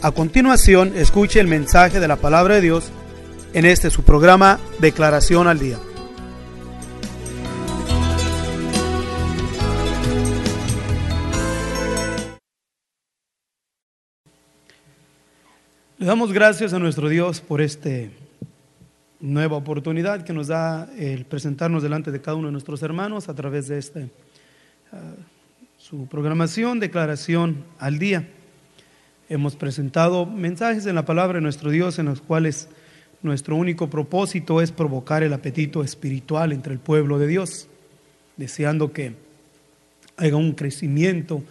A continuación, escuche el mensaje de la palabra de Dios en este su programa Declaración al Día. Le damos gracias a nuestro Dios por esta nueva oportunidad que nos da el presentarnos delante de cada uno de nuestros hermanos a través de su programación Declaración al Día. Hemos presentado mensajes en la palabra de nuestro Dios en los cuales nuestro único propósito es provocar el apetito espiritual entre el pueblo de Dios, deseando que haya un crecimiento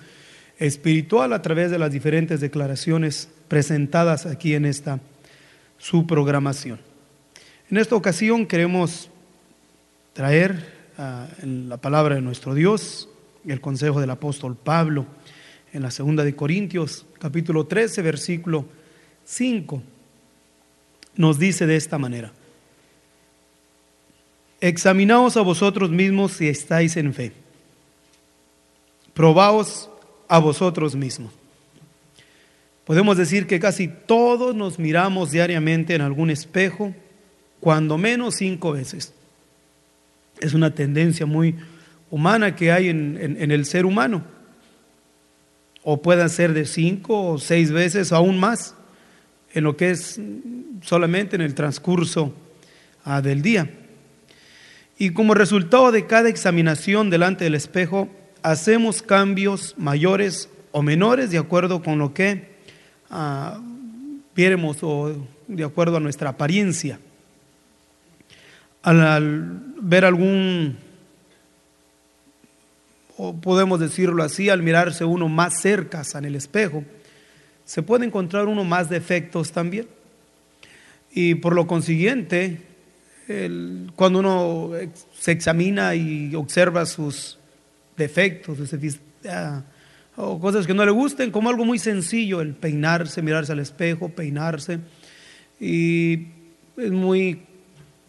espiritual a través de las diferentes declaraciones presentadas aquí en esta su programación. En esta ocasión queremos traer en la palabra de nuestro Dios el consejo del apóstol Pablo en la segunda de Corintios, capítulo 13, versículo 5, nos dice de esta manera: examinaos a vosotros mismos si estáis en fe, probaos a vosotros mismos. Podemos decir que casi todos nos miramos diariamente en algún espejo, cuando menos 5 veces. Es una tendencia muy humana que hay en el ser humano. O puedan ser de 5 o 6 veces o aún más en lo que es solamente en el transcurso del día. Y como resultado de cada examinación delante del espejo, hacemos cambios mayores o menores de acuerdo con lo que viéramos o de acuerdo a nuestra apariencia. Al ver algún, o podemos decirlo así, al mirarse uno más cerca en el espejo, se puede encontrar uno más defectos también. Y por lo consiguiente, cuando uno se examina y observa sus defectos, o cosas que no le gusten, como algo muy sencillo, el peinarse, mirarse al espejo, peinarse, y es muy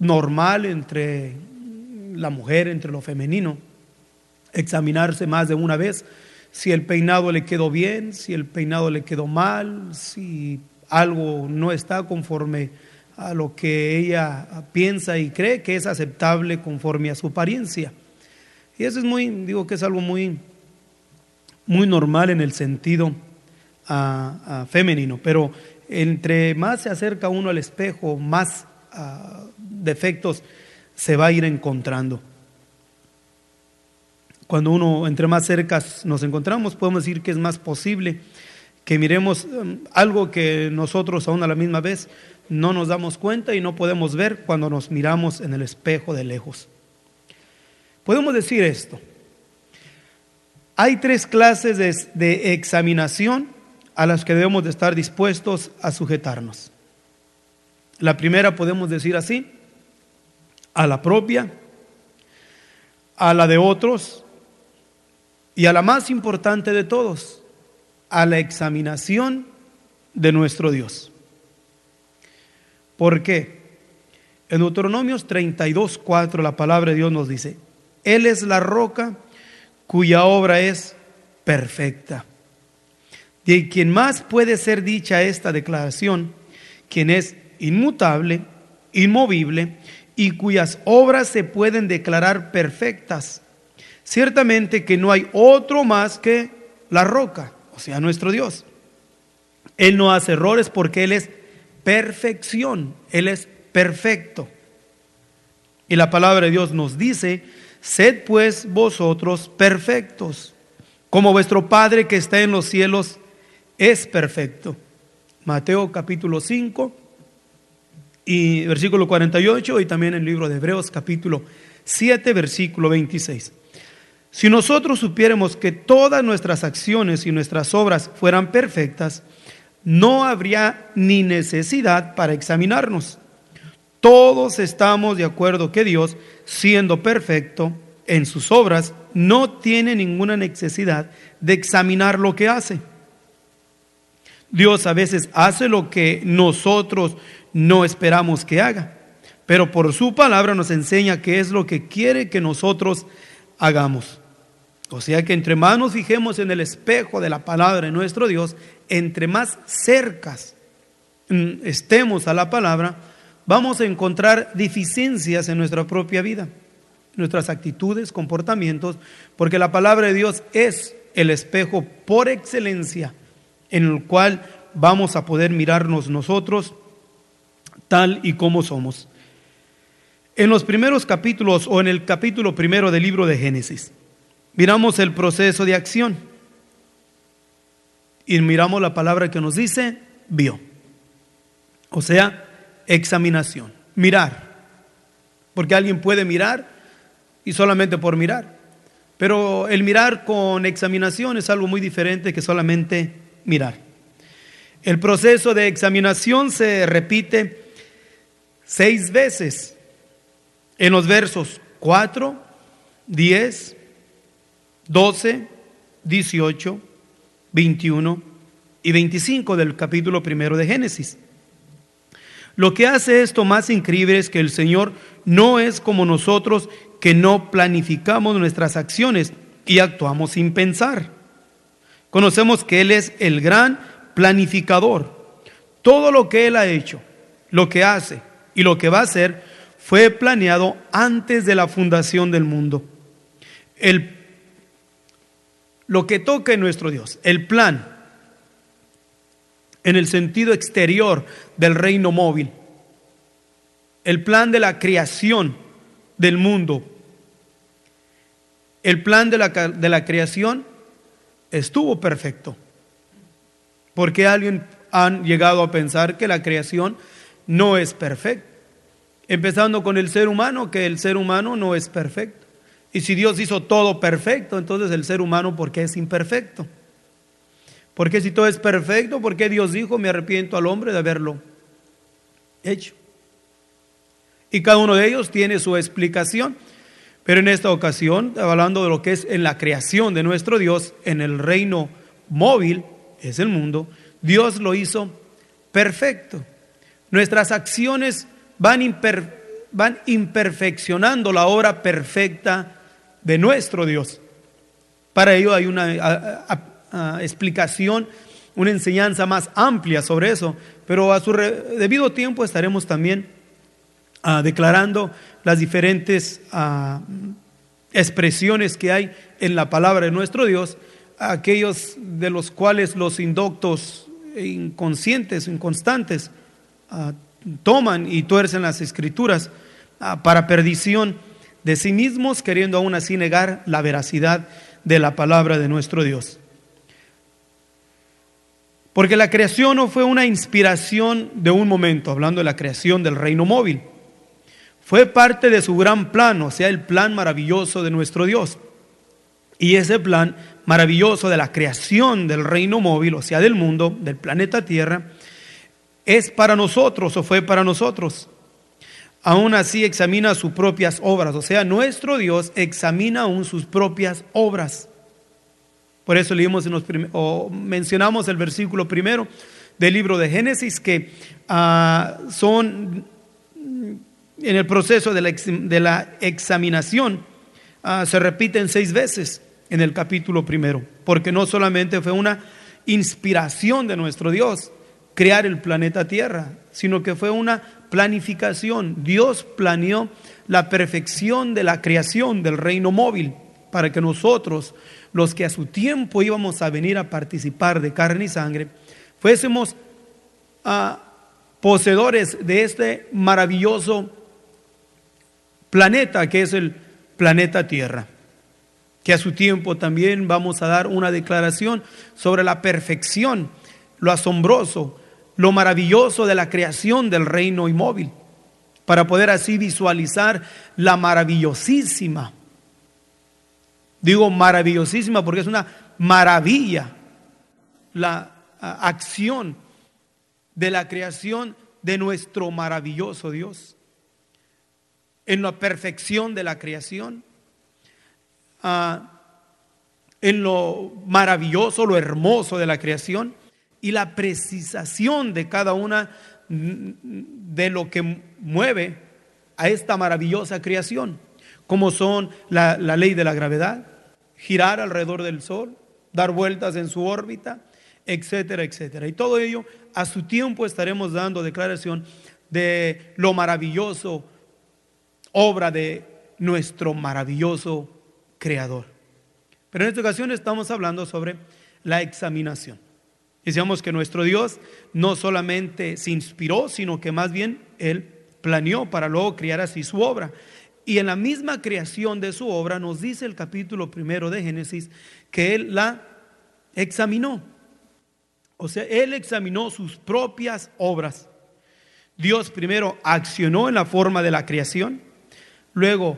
normal entre la mujer, entre lo femenino, examinarse más de una vez si el peinado le quedó bien, si el peinado le quedó mal, si algo no está conforme a lo que ella piensa y cree que es aceptable conforme a su apariencia. Y eso es que es algo muy normal en el sentido femenino, pero entre más se acerca uno al espejo, más defectos se va a ir encontrando. Cuando entre más cerca nos encontramos, podemos decir que es más posible que miremos algo que nosotros aún a la misma vez no nos damos cuenta y no podemos ver cuando nos miramos en el espejo de lejos. Podemos decir esto: hay 3 clases de examinación a las que debemos de estar dispuestos a sujetarnos. La primera, podemos decir así, a la propia, a la de otros y a la más importante de todos, a la examinación de nuestro Dios. ¿Por qué? En Deuteronomios 32:4 la palabra de Dios nos dice: Él es la roca cuya obra es perfecta. De quien más puede ser dicha esta declaración, quien es inmutable, inmovible, y cuyas obras se pueden declarar perfectas. Ciertamente que no hay otro más que la roca, o sea, nuestro Dios. Él no hace errores porque Él es perfección, Él es perfecto. Y la palabra de Dios nos dice: sed pues vosotros perfectos, como vuestro Padre que está en los cielos es perfecto. Mateo capítulo 5 y versículo 48, y también en el libro de Hebreos capítulo 7, versículo 26. Si nosotros supiéramos que todas nuestras acciones y nuestras obras fueran perfectas, no habría ni necesidad para examinarnos. Todos estamos de acuerdo que Dios, siendo perfecto en sus obras, no tiene ninguna necesidad de examinar lo que hace. Dios a veces hace lo que nosotros no esperamos que haga, pero por su palabra nos enseña qué es lo que quiere que nosotros hagamos. O sea que entre más nos fijemos en el espejo de la palabra de nuestro Dios, entre más cercas estemos a la palabra, vamos a encontrar deficiencias en nuestra propia vida, nuestras actitudes, comportamientos, porque la palabra de Dios es el espejo por excelencia en el cual vamos a poder mirarnos nosotros tal y como somos. En los primeros capítulos o en el capítulo primero del libro de Génesis, miramos el proceso de acción y miramos la palabra que nos dice vio, o sea, examinación, mirar, porque alguien puede mirar y solamente por mirar, pero el mirar con examinación es algo muy diferente que solamente mirar. El proceso de examinación se repite 6 veces en los versos 4, 10, 12, 18, 21 y 25 del capítulo primero de Génesis. Lo que hace esto más increíble es que el Señor no es como nosotros, que no planificamos nuestras acciones y actuamos sin pensar. Conocemos que Él es el gran planificador. Todo lo que Él ha hecho, lo que hace y lo que va a hacer fue planeado antes de la fundación del mundo. Lo que toca en nuestro Dios, el plan, en el sentido exterior del reino móvil, el plan de la creación del mundo, el plan de la creación estuvo perfecto. Porque alguien han llegado a pensar que la creación no es perfecta. Empezando con el ser humano, que el ser humano no es perfecto. Y si Dios hizo todo perfecto, entonces el ser humano, ¿por qué es imperfecto? Porque si todo es perfecto, ¿por qué Dios dijo, me arrepiento al hombre de haberlo hecho? Y cada uno de ellos tiene su explicación. Pero en esta ocasión, hablando de lo que es en la creación de nuestro Dios, en el reino móvil, es el mundo, Dios lo hizo perfecto. Nuestras acciones van imperfeccionando la obra perfecta de nuestro Dios. Para ello hay una explicación, una enseñanza más amplia sobre eso, pero a su debido tiempo estaremos también declarando las diferentes expresiones que hay en la palabra de nuestro Dios, aquellos de los cuales los indoctos, inconscientes, inconstantes, toman y tuercen las escrituras para perdición de sí mismos, queriendo aún así negar la veracidad de la palabra de nuestro Dios. Porque la creación no fue una inspiración de un momento, hablando de la creación del reino móvil. Fue parte de su gran plan, o sea, el plan maravilloso de nuestro Dios. Y ese plan maravilloso de la creación del reino móvil, o sea, del mundo, del planeta Tierra, es para nosotros o fue para nosotros. Aún así examina sus propias obras, o sea, nuestro Dios examina aún sus propias obras. Por eso leímos mencionamos el versículo primero del libro de Génesis, que son en el proceso de la examinación, se repiten 6 veces en el capítulo primero, porque no solamente fue una inspiración de nuestro Dios crear el planeta Tierra, sino que fue una planificación. Dios planeó la perfección de la creación del reino móvil para que nosotros, los que a su tiempo íbamos a venir a participar de carne y sangre, fuésemos poseedores de este maravilloso planeta que es el planeta Tierra, que a su tiempo también vamos a dar una declaración sobre la perfección, lo asombroso, lo maravilloso de la creación del reino inmóvil, para poder así visualizar la maravillosísima, digo maravillosísima porque es una maravilla, la acción de la creación de nuestro maravilloso Dios, en la perfección de la creación, en lo maravilloso, lo hermoso de la creación y la precisación de cada una de lo que mueve a esta maravillosa creación, como son la ley de la gravedad, girar alrededor del Sol, dar vueltas en su órbita, etcétera, etcétera. Y todo ello, a su tiempo estaremos dando declaración de lo maravilloso, obra de nuestro maravilloso Creador. Pero en esta ocasión estamos hablando sobre la examinación. Decíamos que nuestro Dios no solamente se inspiró, sino que más bien Él planeó para luego crear así su obra. Y en la misma creación de su obra nos dice el capítulo 1 de Génesis que Él la examinó. O sea, Él examinó sus propias obras. Dios primero accionó en la forma de la creación, luego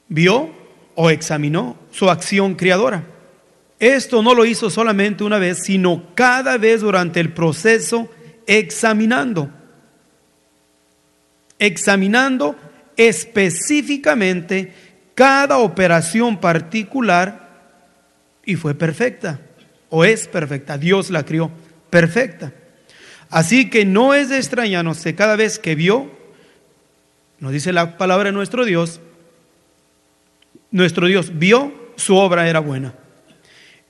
vio o examinó su acción creadora. Esto no lo hizo solamente una vez, sino cada vez durante el proceso, examinando específicamente cada operación particular, y fue perfecta, o es perfecta. Dios la crió perfecta. Así que no es de extrañarnos que cada vez que vio, nos dice la palabra de nuestro Dios vio su obra era buena.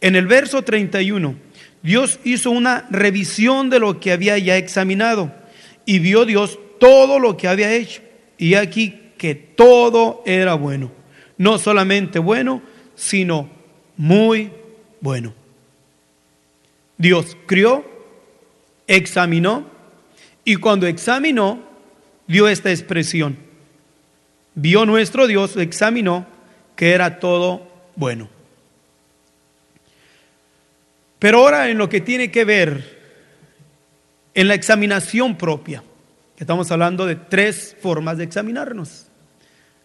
En el verso 31, Dios hizo una revisión de lo que había ya examinado, y vio Dios todo lo que había hecho, y aquí que todo era bueno, no solamente bueno, sino muy bueno. Dios crió, examinó, y cuando examinó, dio esta expresión: vio nuestro Dios, examinó, que era todo bueno. Pero ahora en lo que tiene que ver en la examinación propia, que estamos hablando de 3 formas de examinarnos.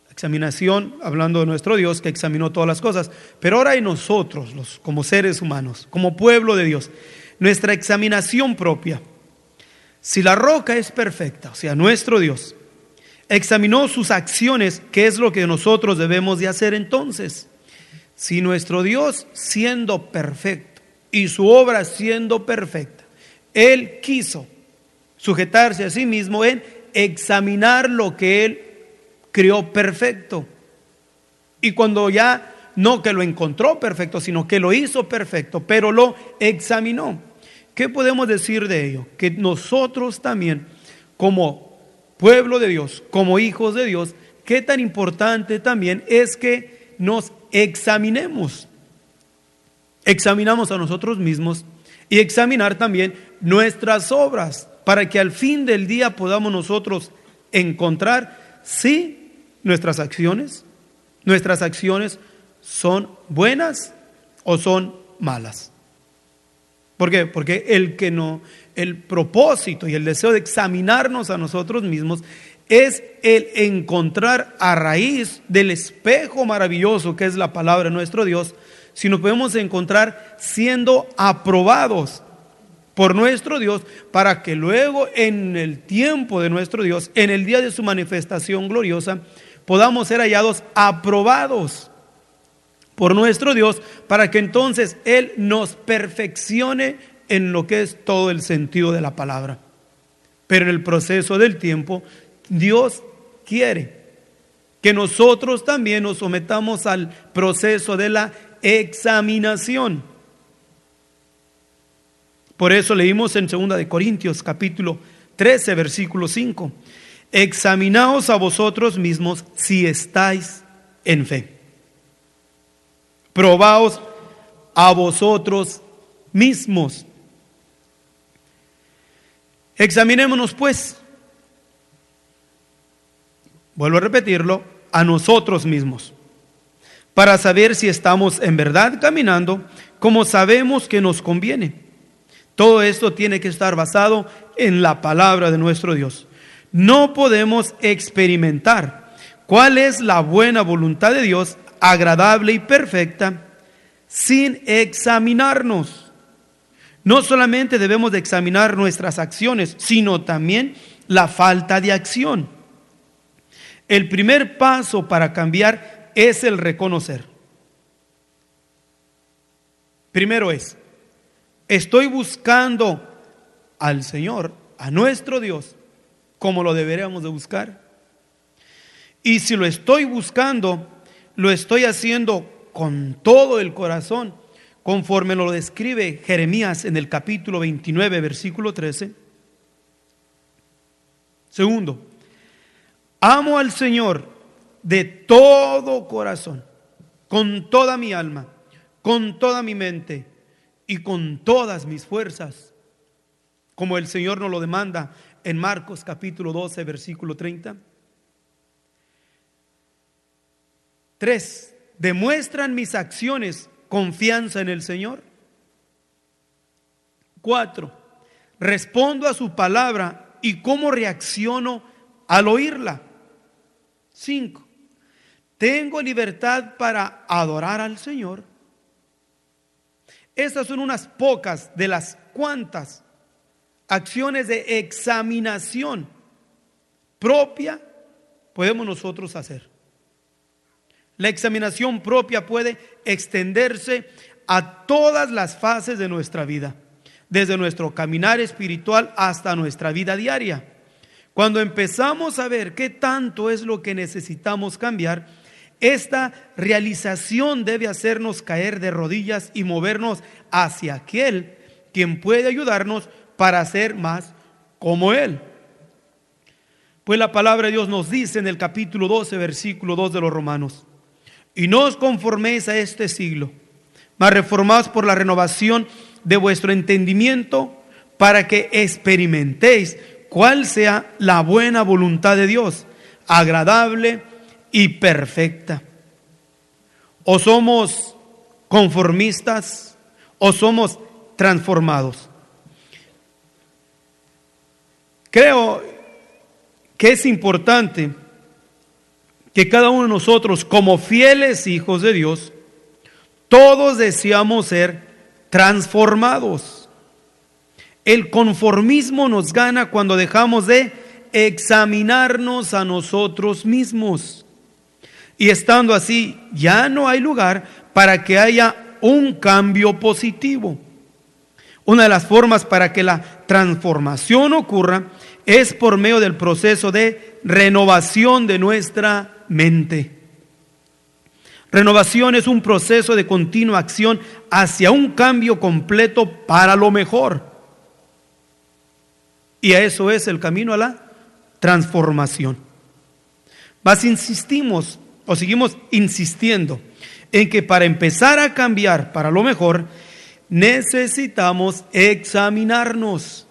La examinación, hablando de nuestro Dios que examinó todas las cosas, pero ahora en nosotros, como seres humanos, como pueblo de Dios, nuestra examinación propia. Si la roca es perfecta, o sea, nuestro Dios examinó sus acciones, ¿qué es lo que nosotros debemos de hacer entonces? Si nuestro Dios, siendo perfecto y su obra siendo perfecta, Él quiso sujetarse a sí mismo en examinar lo que Él creó perfecto. Y cuando ya, no que lo encontró perfecto, sino que lo hizo perfecto, pero lo examinó. ¿Qué podemos decir de ello? Que nosotros también, como pueblo de Dios, como hijos de Dios, qué tan importante también es que nos examinemos. Examinamos a nosotros mismos y examinar también nuestras obras, para que al fin del día podamos nosotros encontrar si nuestras acciones son buenas o son malas. ¿Por qué? Porque el propósito y el deseo de examinarnos a nosotros mismos es el encontrar a raíz del espejo maravilloso que es la palabra de nuestro Dios, si nos podemos encontrar siendo aprobados por nuestro Dios, para que luego en el tiempo de nuestro Dios, en el día de su manifestación gloriosa, podamos ser hallados aprobados por nuestro Dios, para que entonces Él nos perfeccione en lo que es todo el sentido de la palabra. Pero en el proceso del tiempo, Dios quiere que nosotros también nos sometamos al proceso de la examinación. Por eso leímos en 2 de Corintios capítulo 13 versículo 5: examinaos a vosotros mismos si estáis en fe. Probaos a vosotros mismos. Examinémonos pues, vuelvo a repetirlo, a nosotros mismos, para saber si estamos en verdad caminando como sabemos que nos conviene. Todo esto tiene que estar basado en la palabra de nuestro Dios. No podemos experimentar cuál es la buena voluntad de Dios, agradable y perfecta, sin examinarnos. No solamente debemos de examinar nuestras acciones, sino también la falta de acción. El primer paso para cambiar es el reconocer. Primero estoy buscando al Señor, a nuestro Dios, como lo deberíamos de buscar. Y si lo estoy buscando, lo estoy haciendo con todo el corazón, conforme lo describe Jeremías en el capítulo 29, versículo 13. Segundo, amo al Señor de todo corazón, con toda mi alma, con toda mi mente y con todas mis fuerzas, como el Señor nos lo demanda en Marcos capítulo 12, versículo 30. 3. ¿Demuestran mis acciones confianza en el Señor? 4. ¿Respondo a su palabra y cómo reacciono al oírla? 5. ¿Tengo libertad para adorar al Señor? Estas son unas pocas de las cuantas acciones de examinación propia podemos nosotros hacer. La examinación propia puede extenderse a todas las fases de nuestra vida, desde nuestro caminar espiritual hasta nuestra vida diaria. Cuando empezamos a ver qué tanto es lo que necesitamos cambiar, esta realización debe hacernos caer de rodillas y movernos hacia aquel quien puede ayudarnos para ser más como Él. Pues la palabra de Dios nos dice en el capítulo 12, versículo 2 de los Romanos: y no os conforméis a este siglo, mas reformaos por la renovación de vuestro entendimiento, para que experimentéis cuál sea la buena voluntad de Dios, agradable y perfecta. O somos conformistas o somos transformados. Creo que es importante que cada uno de nosotros, como fieles hijos de Dios, todos deseamos ser transformados. El conformismo nos gana cuando dejamos de examinarnos a nosotros mismos. Y estando así, ya no hay lugar para que haya un cambio positivo. Una de las formas para que la transformación ocurra es por medio del proceso de renovación de nuestra mente. Renovación es un proceso de continua acción hacia un cambio completo para lo mejor. Y a eso es el camino a la transformación. Mas insistimos o seguimos insistiendo en que para empezar a cambiar para lo mejor necesitamos examinarnos.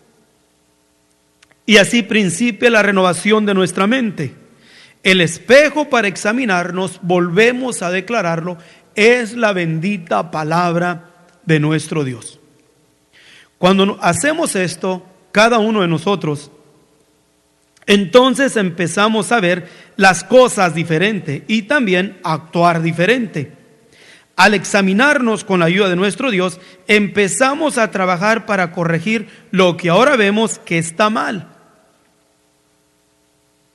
Y así principia la renovación de nuestra mente. El espejo para examinarnos, volvemos a declararlo, es la bendita palabra de nuestro Dios. Cuando hacemos esto, cada uno de nosotros, entonces empezamos a ver las cosas diferente y también a actuar diferente. Al examinarnos con la ayuda de nuestro Dios, empezamos a trabajar para corregir lo que ahora vemos que está mal.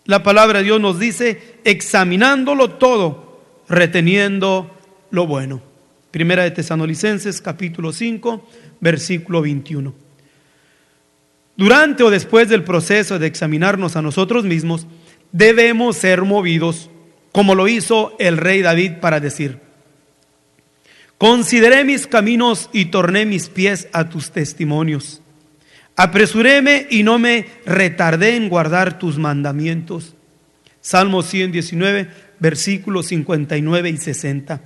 La palabra de Dios nos dice, examinándolo todo, reteniendo lo bueno. Primera de Tesalonicenses, capítulo 5, versículo 21. Durante o después del proceso de examinarnos a nosotros mismos, debemos ser movidos, como lo hizo el rey David para decir: consideré mis caminos y torné mis pies a tus testimonios. Apresuréme y no me retardé en guardar tus mandamientos. Salmo 119, versículos 59 y 60.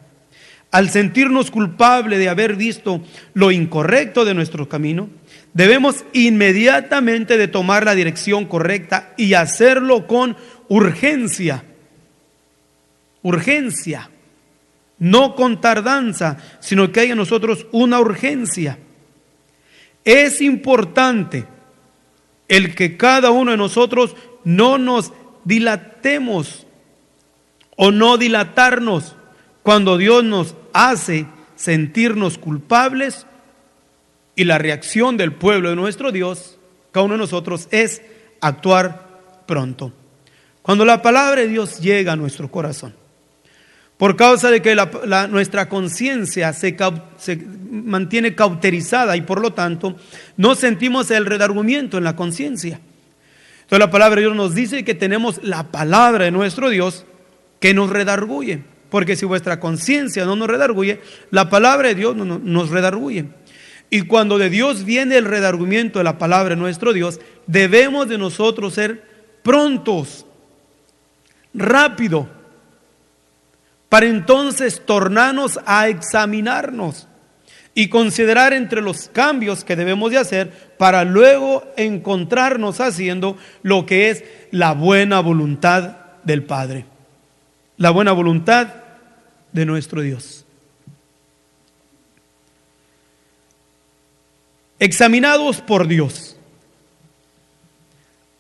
Al sentirnos culpables de haber visto lo incorrecto de nuestro camino, debemos inmediatamente de tomar la dirección correcta y hacerlo con urgencia. Urgencia. No con tardanza, sino que hay en nosotros una urgencia. Es importante el que cada uno de nosotros no nos dilatemos o no dilatarnos cuando Dios nos hace sentirnos culpables, y la reacción del pueblo de nuestro Dios, cada uno de nosotros, es actuar pronto. Cuando la palabra de Dios llega a nuestro corazón, por causa de que nuestra conciencia se mantiene cauterizada y por lo tanto no sentimos el redargüimiento en la conciencia. Entonces la palabra de Dios nos dice que tenemos la palabra de nuestro Dios que nos redarguye. porque si vuestra conciencia no nos redarguye, la palabra de Dios no nos redarguye. Y cuando de Dios viene el redargüimiento de la palabra de nuestro Dios, debemos de nosotros ser prontos, rápido, para entonces tornarnos a examinarnos y considerar entre los cambios que debemos de hacer para luego encontrarnos haciendo lo que es la buena voluntad del Padre, la buena voluntad de nuestro Dios. Examinados por Dios.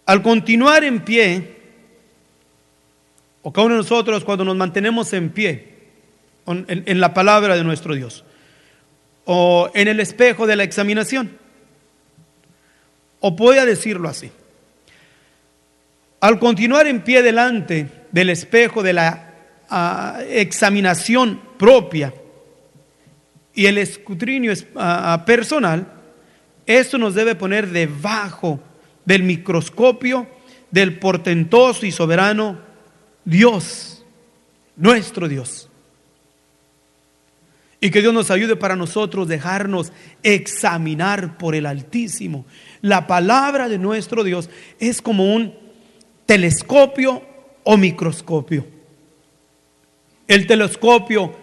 Al continuar en pie, o cada uno de nosotros cuando nos mantenemos en pie en la palabra de nuestro Dios, o en el espejo de la examinación, o voy a decirlo así, al continuar en pie delante del espejo de la examinación propia y el escrutinio personal, esto nos debe poner debajo del microscopio del portentoso y soberano Dios, nuestro Dios. Y que Dios nos ayude para nosotros dejarnos examinar por el Altísimo. La palabra de nuestro Dios es como un telescopio o microscopio. El telescopio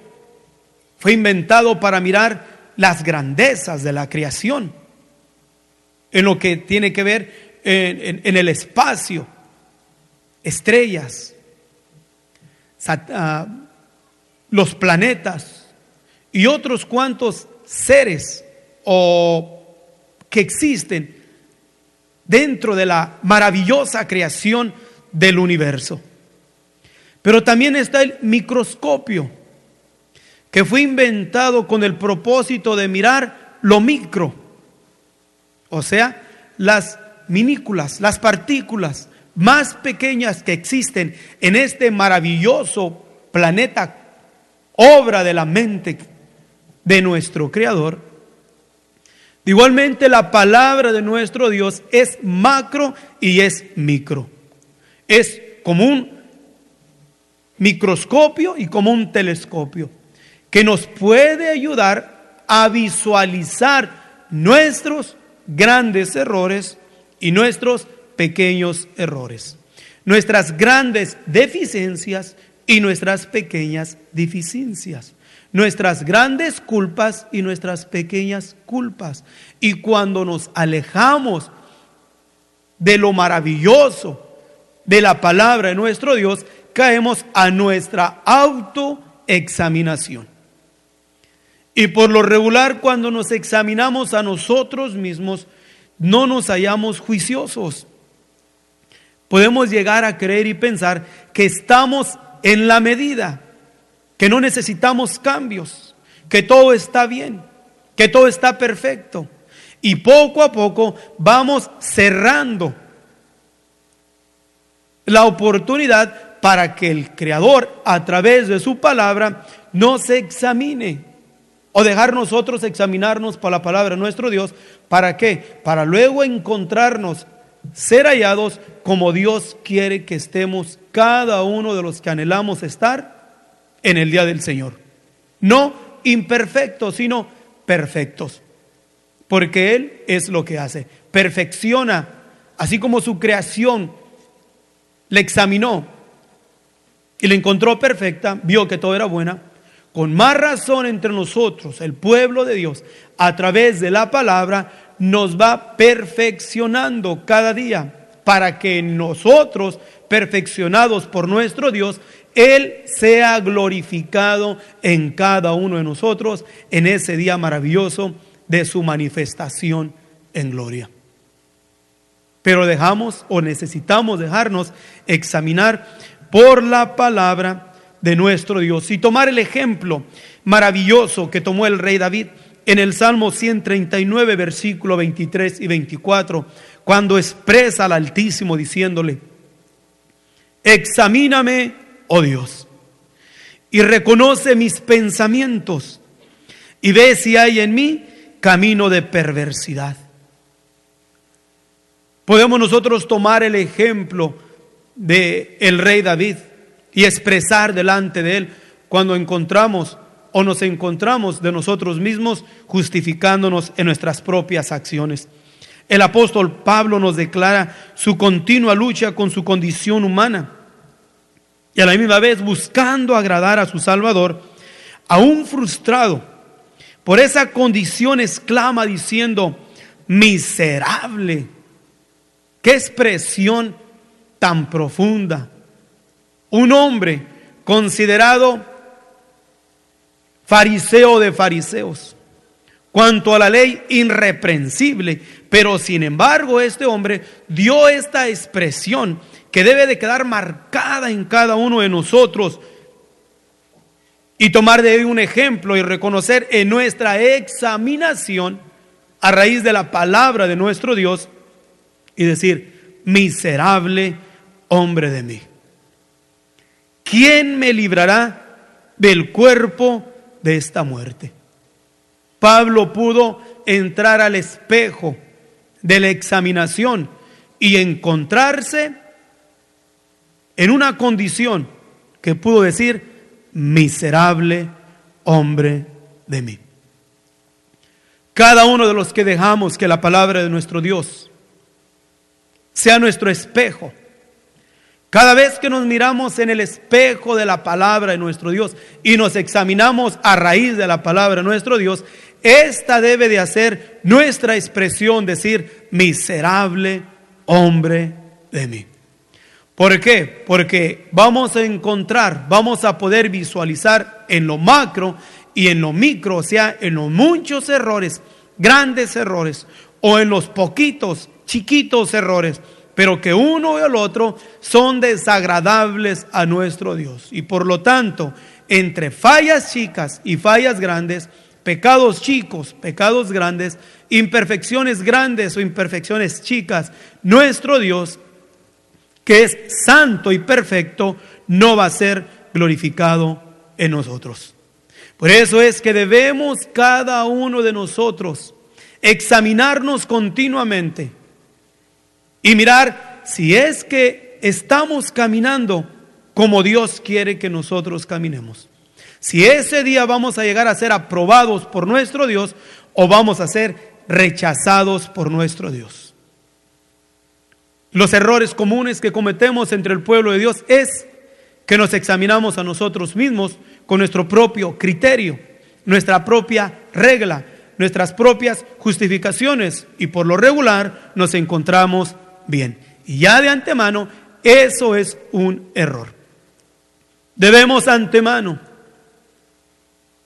fue inventado para mirar las grandezas de la creación, en lo que tiene que ver en el espacio, estrellas, los planetas y otros cuantos seres que existen dentro de la maravillosa creación del universo. Pero también está el microscopio, que fue inventado con el propósito de mirar lo micro, o sea, las minúsculas, las partículas más pequeñas que existen en este maravilloso planeta, obra de la mente de nuestro Creador. Igualmente, la palabra de nuestro Dios es macro y es micro. Es como un microscopio y como un telescopio que nos puede ayudar a visualizar nuestros grandes errores y nuestros pequeños errores, nuestras grandes deficiencias y nuestras pequeñas deficiencias, nuestras grandes culpas y nuestras pequeñas culpas. Y cuando nos alejamos de lo maravilloso de la palabra de nuestro Dios, caemos a nuestra autoexaminación. Y por lo regular, cuando nos examinamos a nosotros mismos, no nos hallamos juiciosos. Podemos llegar a creer y pensar que estamos en la medida, que no necesitamos cambios, que todo está bien, que todo está perfecto. Y poco a poco vamos cerrando la oportunidad para que el Creador, a través de su palabra, nos examine. O dejar nosotros examinarnos por la palabra de nuestro Dios. ¿Para qué? Para luego encontrarnos, ser hallados como Dios quiere que estemos cada uno de los que anhelamos estar en el día del Señor. No imperfectos, sino perfectos. Porque Él es lo que hace. Perfecciona, así como su creación le examinó y la encontró perfecta, vio que todo era buena. Con más razón entre nosotros, el pueblo de Dios, a través de la palabra, nos va perfeccionando cada día para que nosotros, perfeccionados por nuestro Dios, Él sea glorificado en cada uno de nosotros en ese día maravilloso de su manifestación en gloria. Pero dejamos o necesitamos dejarnos examinar por la palabra de nuestro Dios y tomar el ejemplo maravilloso que tomó el rey David en el Salmo 139, versículo 23 y 24, cuando expresa al Altísimo diciéndole: examíname, oh Dios, y reconoce mis pensamientos, y ve si hay en mí camino de perversidad. Podemos nosotros tomar el ejemplo de el rey David y expresar delante de él cuando encontramos o nos encontramos de nosotros mismos justificándonos en nuestras propias acciones. El apóstol Pablo nos declara su continua lucha con su condición humana y a la misma vez buscando agradar a su Salvador, aún frustrado por esa condición, exclama diciendo: miserable. Qué expresión tan profunda. Un hombre considerado fariseo de fariseos, cuanto a la ley irreprensible, pero sin embargo este hombre dio esta expresión que debe de quedar marcada en cada uno de nosotros y tomar de él un ejemplo y reconocer en nuestra examinación a raíz de la palabra de nuestro Dios y decir: miserable hombre de mí. ¿Quién me librará del cuerpo de esta muerte? Pablo pudo entrar al espejo de la examinación y encontrarse en una condición que pudo decir: miserable hombre de mí. Cada uno de los que dejamos que la palabra de nuestro Dios sea nuestro espejo, cada vez que nos miramos en el espejo de la palabra de nuestro Dios y nos examinamos a raíz de la palabra de nuestro Dios, esta debe de hacer nuestra expresión, decir: miserable hombre de mí. ¿Por qué? Porque vamos a encontrar, vamos a poder visualizar en lo macro y en lo micro, o sea, en los muchos errores, grandes errores, o en los poquitos, chiquitos errores, pero que uno y el otro son desagradables a nuestro Dios. Y por lo tanto, entre fallas chicas y fallas grandes, pecados chicos, pecados grandes, imperfecciones grandes o imperfecciones chicas, nuestro Dios, que es santo y perfecto, no va a ser glorificado en nosotros. Por eso es que debemos cada uno de nosotros examinarnos continuamente y mirar si es que estamos caminando como Dios quiere que nosotros caminemos. Si ese día vamos a llegar a ser aprobados por nuestro Dios o vamos a ser rechazados por nuestro Dios. Los errores comunes que cometemos entre el pueblo de Dios es que nos examinamos a nosotros mismos con nuestro propio criterio, nuestra propia regla, nuestras propias justificaciones, y por lo regular nos encontramos bien. Y ya de antemano, eso es un error. Debemos antemano,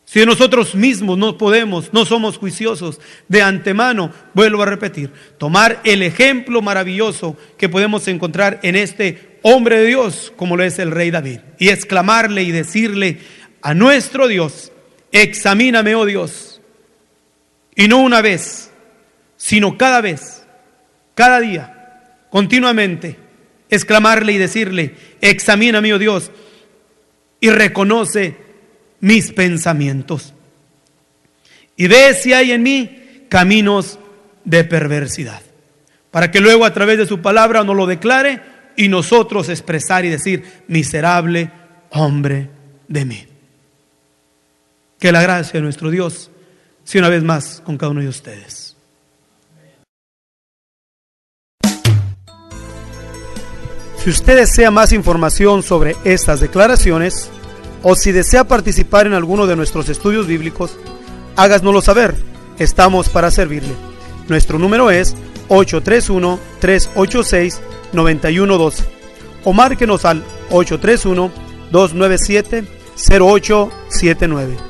si nosotros mismos no podemos, no somos juiciosos, de antemano, vuelvo a repetir, tomar el ejemplo maravilloso que podemos encontrar en este hombre de Dios, como lo es el rey David, y exclamarle y decirle a nuestro Dios: examíname, oh Dios, y no una vez, sino cada vez, cada día, continuamente, exclamarle y decirle: examíname, oh Dios, y reconoce mis pensamientos, y ve si hay en mí caminos de perversidad, para que luego a través de su palabra nos lo declare y nosotros expresar y decir: miserable hombre de mí. Que la gracia de nuestro Dios sea una vez más con cada uno de ustedes. Si usted desea más información sobre estas declaraciones, o si desea participar en alguno de nuestros estudios bíblicos, háganoslo saber. Estamos para servirle. Nuestro número es 831-386-9112 o márquenos al 831-297-0879.